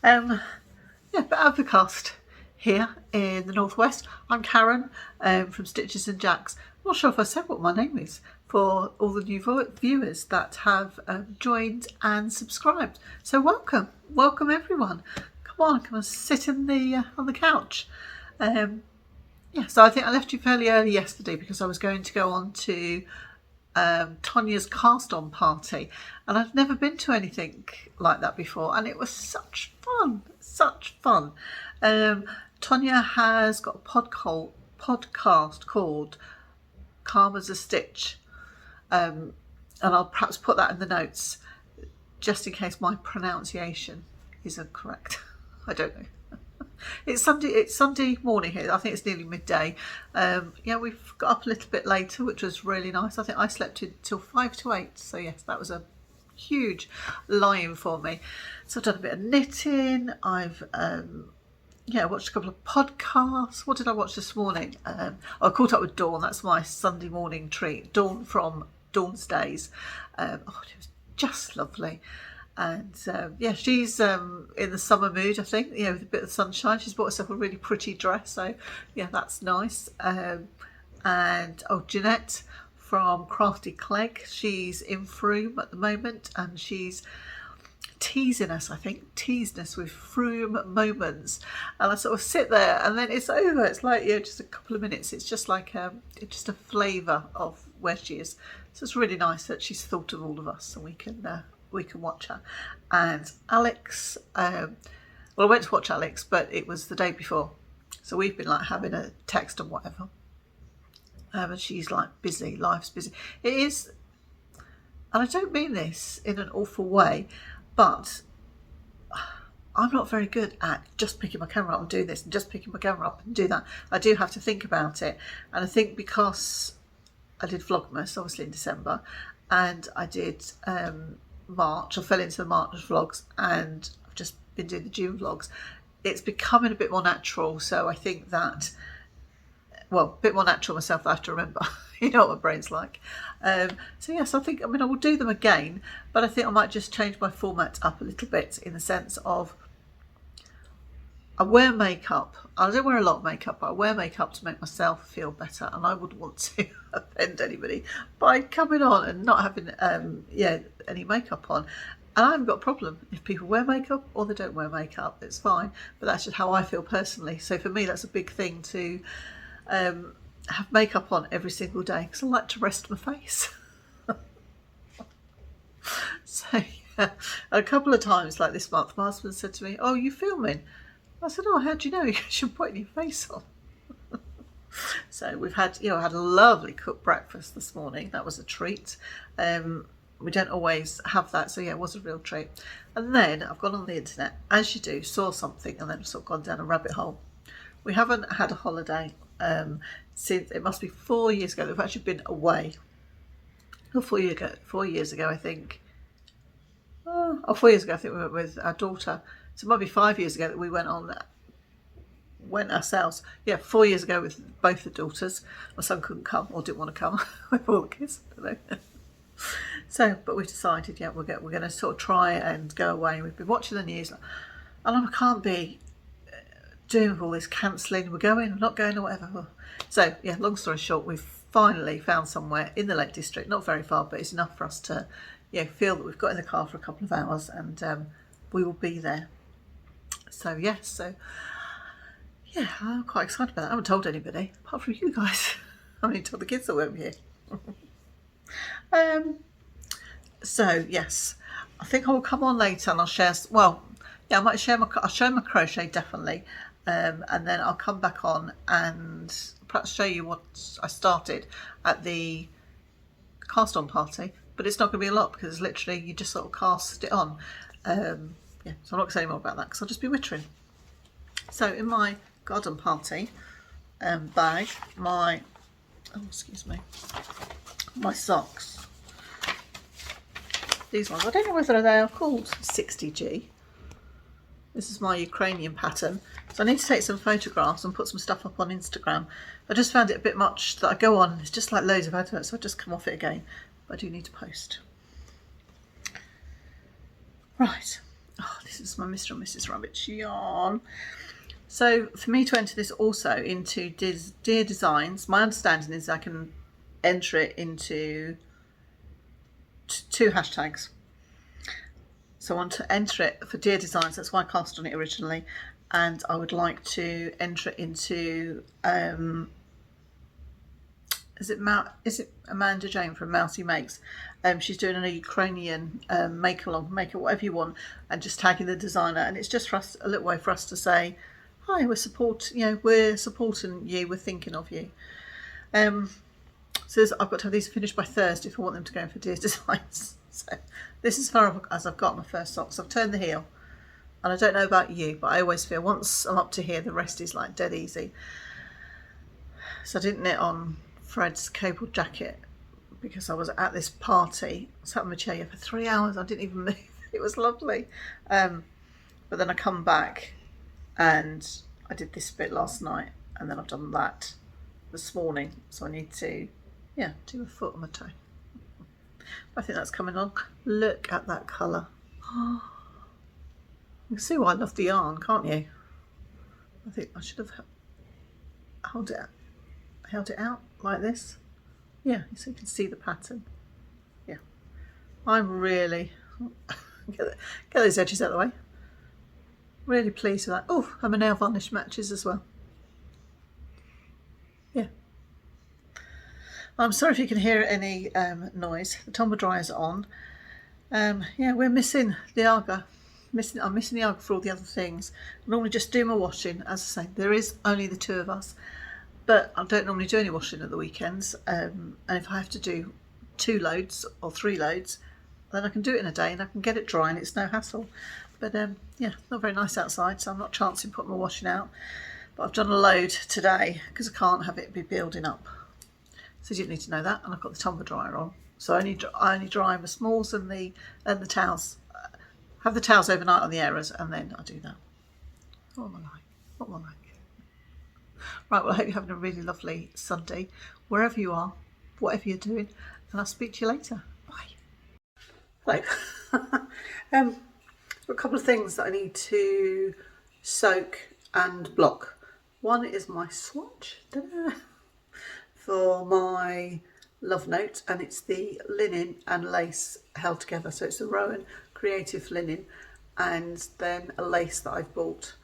Yeah, but overcast here in the northwest. I'm Karen from Stitches and Jacks. I'm not sure if I said what my name is for all the new viewers that have joined and subscribed. So welcome everyone. Come and sit in the on the couch. Yeah, so I think I left you fairly early yesterday because I was going to go on to Tonya's cast-on party, and I've never been to anything like that before, and it was such fun. Tonya has got a podcast called Calm as a Stitch, and I'll perhaps put that in the notes just in case my pronunciation isn't correct. I don't know. It's Sunday morning here. I think it's nearly midday. Yeah, we've got up a little bit later, which was really nice. I think I slept till 5 to 8. So yes, that was a huge lie-in for me. So I've done a bit of knitting. I've watched a couple of podcasts. What did I watch this morning? I caught up with Dawn. That's my Sunday morning treat. Dawn from Dawn's Days. It was just lovely. And yeah, she's in the summer mood, I think, with a bit of sunshine. She's bought herself a really pretty dress, so yeah, that's nice. And Jeanette from Crafty Clegg, she's in Froome at the moment, and she's teasing us with Froome moments. And I sort of sit there, and then it's over. It's like just a couple of minutes. It's just like just a flavour of where she is. So it's really nice that she's thought of all of us, and we can watch her. And Alex, I went to watch Alex, but it was the day before, so we've been like having a text and whatever. And she's like busy, life's busy. It is, and I don't mean this in an awful way, but I'm not very good at just picking my camera up and do this and just picking my camera up and do that. I do have to think about it, and I think because I did Vlogmas obviously in December, and I did March. I fell into the March vlogs, and I've just been doing the June vlogs. It's becoming a bit more natural, so I think that, a bit more natural myself that I have to remember. You know what my brain's like. So yes, I will do them again, but I think I might just change my format up a little bit, in the sense of I wear makeup. I don't wear a lot of makeup, but I wear makeup to make myself feel better, and I wouldn't want to offend anybody by coming on and not having any makeup on. And I haven't got a problem if people wear makeup or they don't wear makeup. It's fine, but that's just how I feel personally. So for me, that's a big thing to have makeup on every single day, because I like to rest my face. So yeah, a couple of times like this month, my husband said to me, "Oh, you filming?" I said, "Oh, how do you know? You should put your face on." So we've had, I had a lovely cooked breakfast this morning. That was a treat. We don't always have that, so yeah, it was a real treat. And then I've gone on the internet, as you do, saw something, and then sort of gone down a rabbit hole. We haven't had a holiday since, it must be 4 years ago. We've actually been away. 4 years ago, I think. 4 years ago, I think we went with our daughter. So it might be 5 years ago that we went ourselves. Yeah, 4 years ago with both the daughters. My son couldn't come, or didn't want to come with all the kids. I don't know. So, but we've decided, we're going to sort of try and go away. We've been watching the news, and I can't be doing all this cancelling. We're not going, or whatever. So yeah, long story short, we've finally found somewhere in the Lake District, not very far, but it's enough for us to feel that we've got in the car for a couple of hours, and we will be there. So yes, yeah, I'm quite excited about that. I haven't told anybody apart from you guys. I haven't even told the kids that we're here. So yes, I think I will come on later and I'll share. I might share I'll show my crochet definitely, and then I'll come back on and perhaps show you what I started at the cast-on party. But it's not going to be a lot, because it's literally you just sort of cast it on. So I'm not going to say any more about that because I'll just be wittering. So in my garden party bag, my socks. These ones, I don't know whether they are called 60G. This is my Ukrainian pattern. So I need to take some photographs and put some stuff up on Instagram. I just found it a bit much that I go on and it's just like loads of adverts, so I'll just come off it again. But I do need to post. Right, Oh, this is my Mr. and Mrs. Rabbit's yarn. So for me to enter this also into Dear Designs, my understanding is I can enter it into two hashtags. So I want to enter it for Dear Designs, that's why I cast on it originally, and I would like to enter it into is it Amanda Jane from Mousy Makes? She's doing a Ukrainian make along, make it whatever you want, and just tagging the designer. And it's just for us, a little way for us to say, hi, we're supporting you, we're thinking of you. So I've got to have these finished by Thursday if I want them to go in for Dear Designs. So this is as far as I've got my first socks. I've turned the heel, and I don't know about you, but I always feel once I'm up to here, the rest is like dead easy. So I didn't knit on Fred's cable jacket because I was at this party, sat in my chair for 3 hours. I didn't even move. It was lovely. But then I come back and I did this bit last night, and then I've done that this morning. So I need to, do a foot on my toe. I think that's coming on. Look at that colour. You can see why I love the yarn, can't you? I think I should have held it out like this. Yeah, so you can see the pattern. Yeah, I'm really get those edges out of the way. Really pleased with that. Oh, and my nail varnish matches as well. Yeah. I'm sorry if you can hear any noise. The tumble dryer's on. Yeah, we're missing the Arga. I'm missing the Arga for all the other things. I normally just do my washing. As I say, there is only the two of us. But I don't normally do any washing at the weekends, and if I have to do 2 loads or 3 loads, then I can do it in a day and I can get it dry and it's no hassle. But not very nice outside, so I'm not chancing putting my washing out. But I've done a load today because I can't have it be building up. So you didn't need to know that, and I've got the tumble dryer on. So I only dry my smalls and the towels. Have the towels overnight on the airers, and then I do that. What am I like? What am I like? Right, well, I hope you're having a really lovely Sunday, wherever you are, whatever you're doing, and I'll speak to you later. Bye. Hello. A couple of things that I need to soak and block. One is my swatch for my love note, and it's the linen and lace held together. So it's the Rowan Creative linen and then a lace that I've bought,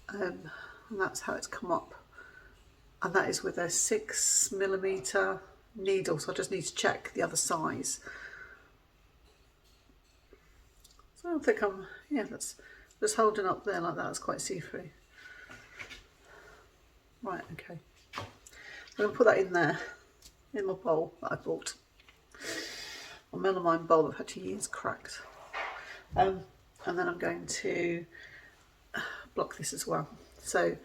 and that's how it's come up. And that is with a 6mm needle, so I just need to check the other size. So I don't think that's just holding up there like that. It's quite see-through. Right, okay. I'm going to put that in there, in my bowl that I bought. A melamine bowl I've had for years, cracked. And then I'm going to block this as well. So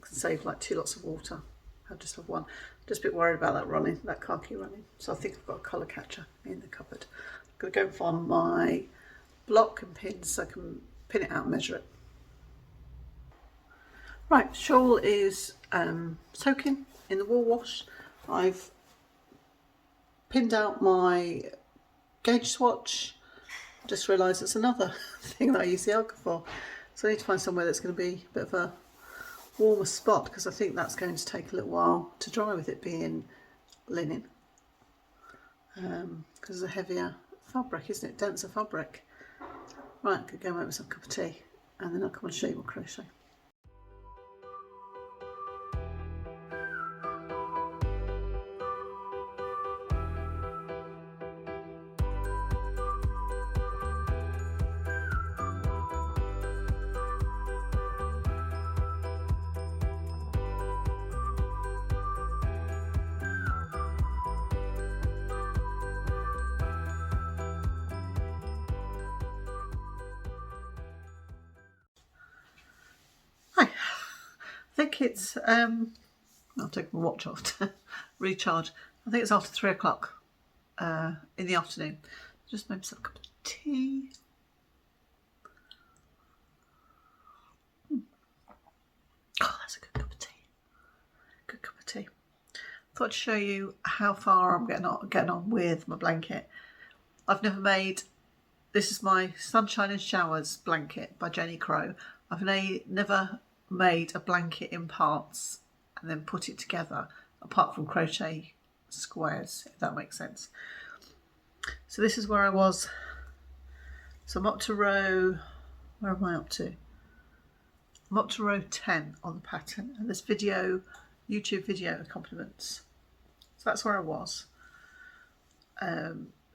can save like 2 lots of water. I'll just have one. Just a bit worried about that khaki running. So I think I've got a colour catcher in the cupboard. I'm going to go and find my block and pins so I can pin it out and measure it. Right, shawl is soaking in the wool wash. I've pinned out my gauge swatch. I just realised it's another thing that I use the Arga for. So I need to find somewhere that's going to be a bit of a warmer spot, because I think that's going to take a little while to dry with it being linen, because it's a heavier fabric, isn't it? Denser fabric. Right, I could go and make myself a cup of tea and then I'll come and show you my crochet. I think it's, I'll take my watch off to recharge. I think it's after 3 o'clock in the afternoon. Just made myself a cup of tea. Oh, that's a good cup of tea. Good cup of tea. Thought I'd show you how far I'm getting on with my blanket. I've never made this is my Sunshine and Showers blanket by Jenny Crow. I've never made a blanket in parts and then put it together, apart from crochet squares, if that makes sense. So this is where I was. So I'm up to row, where am I up to? I'm up to row 10 on the pattern, and this video, YouTube video accompaniments. So that's where I was.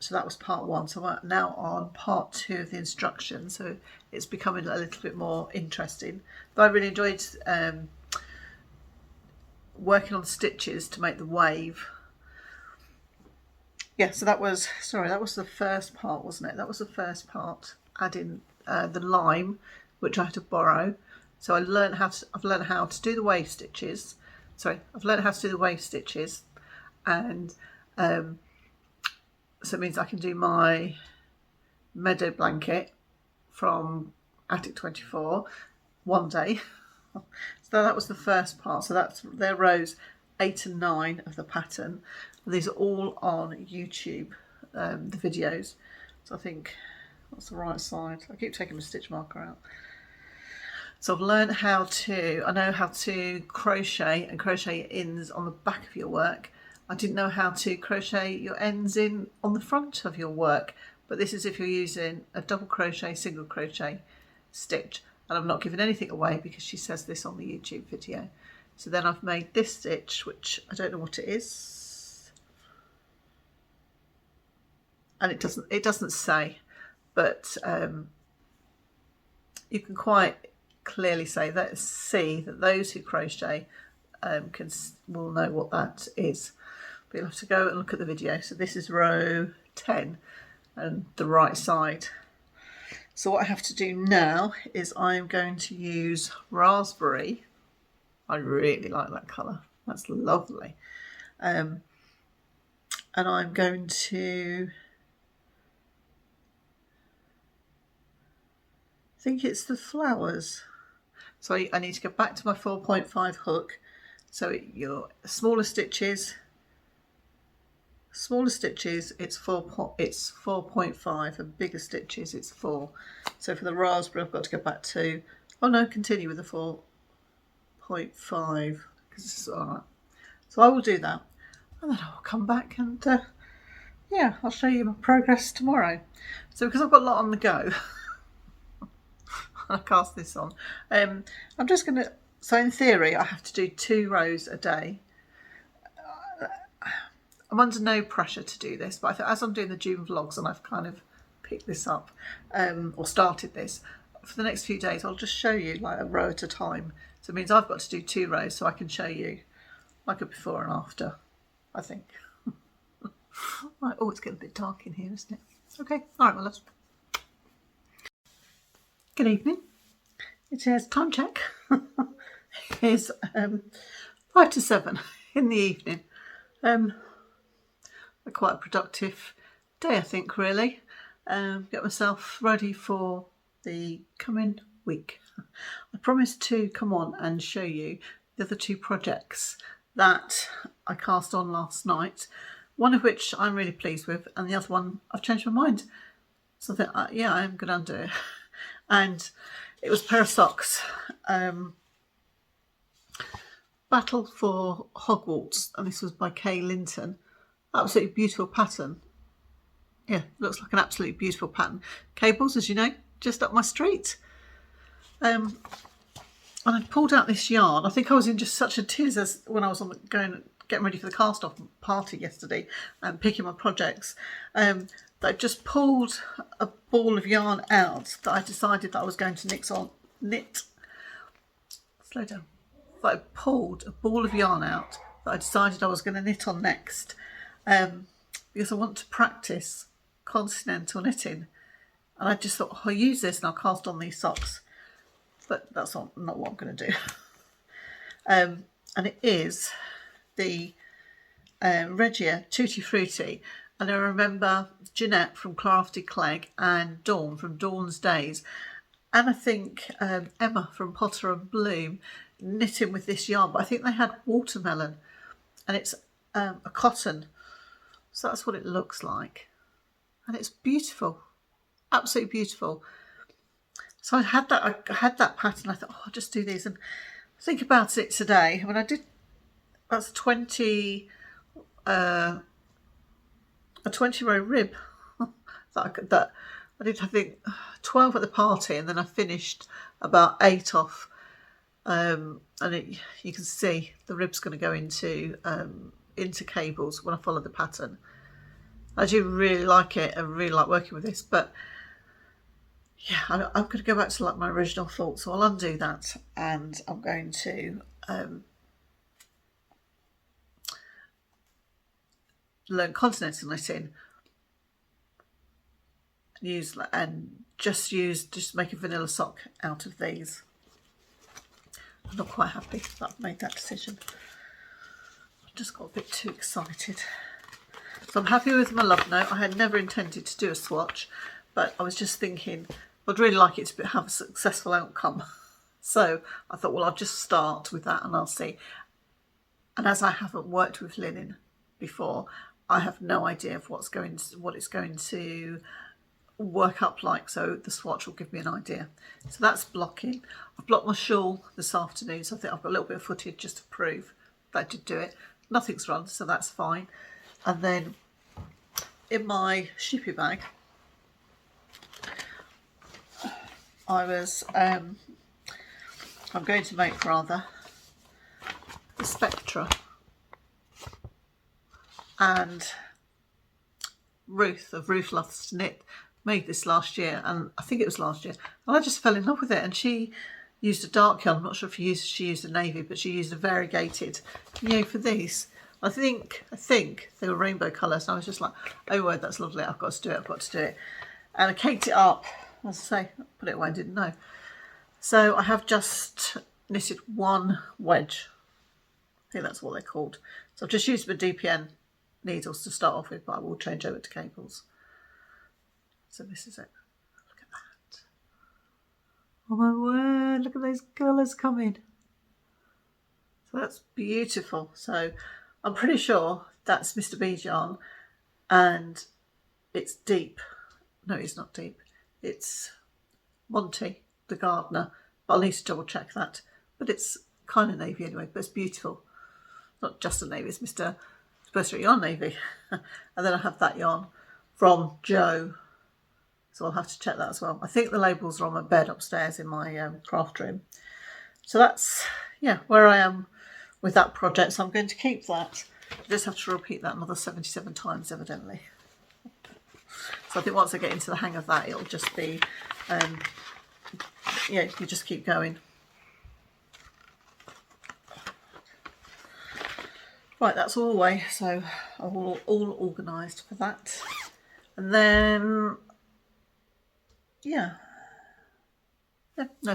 So that was part 1. So I'm now on part 2 of the instructions. So it's becoming a little bit more interesting. But I really enjoyed working on stitches to make the wave. Yeah, so that was the first part, wasn't it? That was the first part, adding the lime, which I had to borrow. So I've learned how to do the wave stitches. I've learned how to do the wave stitches, and so it means I can do my meadow blanket from Attic 24 one day. So that was the first part. So they're rows 8 and 9 of the pattern. And these are all on YouTube, the videos. So I think that's the right side. I keep taking my stitch marker out. So I've learned I know how to crochet and crochet ends on the back of your work. I didn't know how to crochet your ends in on the front of your work, but this is if you're using a double crochet, single crochet stitch. And I'm not giving anything away because she says this on the YouTube video. So then I've made this stitch, which I don't know what it is. And it doesn't say, but you can quite clearly see that those who crochet will know what that is. But you'll have to go and look at the video. So this is row 10 and the right side. So what I have to do now is I'm going to use raspberry. I really like that colour. That's lovely. And I'm going to, I think it's the flowers. So I need to go back to my 4.5 hook. So your smaller stitches, it's 4.5, and bigger stitches it's 4. So for the raspberry I've got to go back to, continue with the 4.5 because it's alright. So I will do that, and then I'll come back and I'll show you my progress tomorrow. So because I've got a lot on the go, I cast this on. I'm just going to, so in theory I have to do 2 rows a day. I'm under no pressure to do this, but as I'm doing the June vlogs and I've kind of picked this up or started this, for the next few days I'll just show you like a row at a time. So it means I've got to do 2 rows so I can show you like a before and after, I think. Right, oh, it's getting a bit dark in here, isn't it? Okay, all right, well, let's... Good evening. It is time check. It's 5 to 7 in the evening. Quite a productive day, I think, really. Get myself ready for the coming week. I promised to come on and show you the other 2 projects that I cast on last night, one of which I'm really pleased with, and the other one I've changed my mind. So I think, I am going to undo it. And it was a pair of socks. Battle for Hogwarts, and this was by Kay Linton. Absolutely beautiful pattern. Yeah, looks like an absolutely beautiful pattern. Cables, as you know, just up my street. And I pulled out this yarn. I think I was in just such a tiz as when I was getting ready for the cast off party yesterday and picking my projects, that I just pulled a ball of yarn out that I decided that I was going to knit. Slow down. That I pulled a ball of yarn out that I decided I was going to knit on next. Because I want to practice continental knitting, and I just thought, I'll use this and I'll cast on these socks, but that's not what I'm going to do. And it is the Regia Tutti Frutti, and I remember Jeanette from Crafty Clegg and Dawn from Dawn's Days, and I think Emma from Potter and Bloom knitting with this yarn, but I think they had watermelon, and it's a cotton. So that's what it looks like, and it's beautiful. absolutely beautiful. So I had that pattern. I thought, oh, I'll just do these and think about it today. When I did, that's 20, a 20-row rib that I did. I think 12 at the party, and then I finished about 8 off. And you can see the rib's going to go into cables when I follow the pattern. I do really like it. I really like working with this, but yeah, I'm going to go back to like my original thought. So I'll undo that, and I'm going to learn continental knitting. Just make a vanilla sock out of these. I'm not quite happy that I've made that decision. I just got a bit too excited. So I'm happy with my love note. I had never intended to do a swatch, but I was just thinking I'd really like it to have a successful outcome. So I thought, well, I'll just start with that and I'll see. And as I haven't worked with linen before, I have no idea of what it's going to work up like. So the swatch will give me an idea. So that's blocking. I've blocked my shawl this afternoon, so I think I've got a little bit of footage just to prove that I did do it. Nothing's run, so that's fine. And then in my shippy bag, I'm going to make rather the Spectra, and Ruth of Ruth Loves to Knit made this last year, and I think it was last year, and I just fell in love with it. And she used a dark yarn. I'm not sure if she used a navy, but she used a variegated for these. I think they were rainbow colours, and I was just like, oh word, that's lovely, I've got to do it. And I caked it up, as I say, put it away, I didn't know. So I have just knitted one wedge. I think that's what they're called. So I've just used my DPN needles to start off with, but I will change over to cables. So this is it. Look at that. Oh my word, look at those colours coming. So that's beautiful. So I'm pretty sure that's Mr. B's yarn, and it's deep. No, it's not deep. It's Monty, the gardener, but I'll need to double check that. But it's kind of navy anyway, but it's beautiful. Not just a navy, it's Mr. Supposed Yarn Navy. And then I have that yarn from Joe, so I'll have to check that as well. I think the labels are on my bed upstairs in my craft room. So that's, yeah, where I am with that project. So I'm going to keep that. I just have to repeat that another 77 times evidently. So I think once I get into the hang of that, it'll just be, you just keep going. Right, that's all away, so I'm all organised for that. And then, no,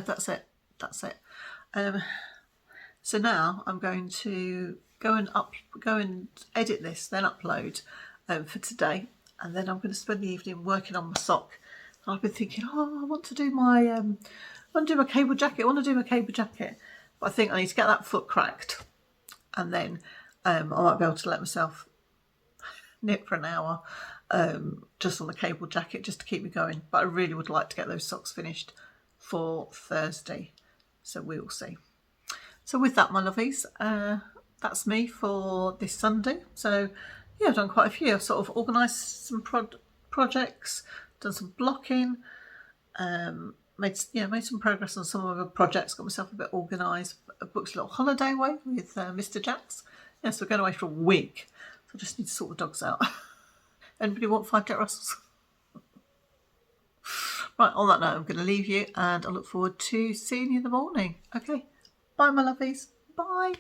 that's it. So now I'm going to go and edit this, then upload for today, and then I'm going to spend the evening working on my sock. And I've been thinking, oh, I want to do my cable jacket. But I think I need to get that foot cracked, and then I might be able to let myself knit for an hour just on the cable jacket, just to keep me going. But I really would like to get those socks finished for Thursday, so we will see. So with that, my lovies, that's me for this Sunday. So yeah, I've done quite a few. I've sort of organised some projects, done some blocking, made some progress on some of the projects, got myself a bit organised. I booked a little holiday away with Mr. Jacks. Yes, we're going away for a week, so I just need to sort the dogs out. Anybody want 5 Jack Russells? Right, on that note, I'm going to leave you, and I look forward to seeing you in the morning. Okay, bye my lovies, bye.